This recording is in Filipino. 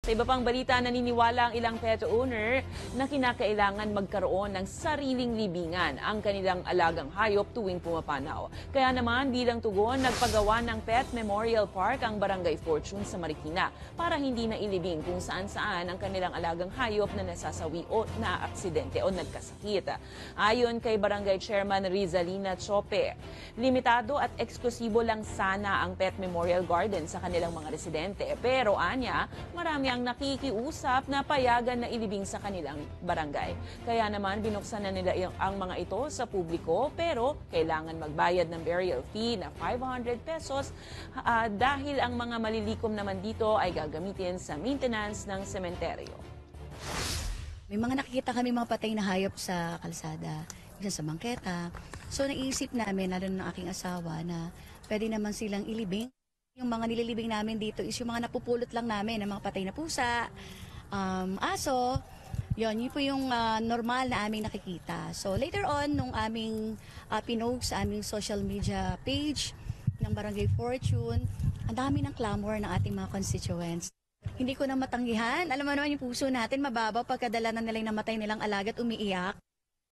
Sa iba pang balita, naniniwala ang ilang pet owner na kinakailangan magkaroon ng sariling libingan ang kanilang alagang hayop tuwing pumapanaw. Kaya naman bilang tugon, nagpagawa ng Pet Memorial Park ang Barangay Fortune sa Marikina para hindi na ilibing kung saan-saan ang kanilang alagang hayop na nasasawi o naaksidente o nagkasakit. Ayon kay Barangay Chairman Rizalina Chope, limitado at eksklusibo lang sana ang Pet Memorial Garden sa kanilang mga residente. Pero anya, marami ang nakikiusap na payagan na ilibing sa kanilang barangay. Kaya naman binuksan na nila ang mga ito sa publiko pero kailangan magbayad ng burial fee na 500 pesos dahil ang mga malilikom naman dito ay gagamitin sa maintenance ng sementeryo. May mga nakikita kami mga patay na hayop sa kalsada, isa sa bangketa. So naisip namin, lalo ng aking asawa, na pwede naman silang ilibing. Yung mga nililibing namin dito is yung mga napupulot lang namin, ng mga patay na pusa, aso. Yun po yung normal na aming nakikita. So later on, nung aming pinost sa aming social media page ng Barangay Fortune, ang dami ng clamor ng ating mga constituents. Hindi ko na matanggihan. Alam mo naman yung puso natin mababaw pagkadala na nila yung namatay nilang alaga at umiiyak.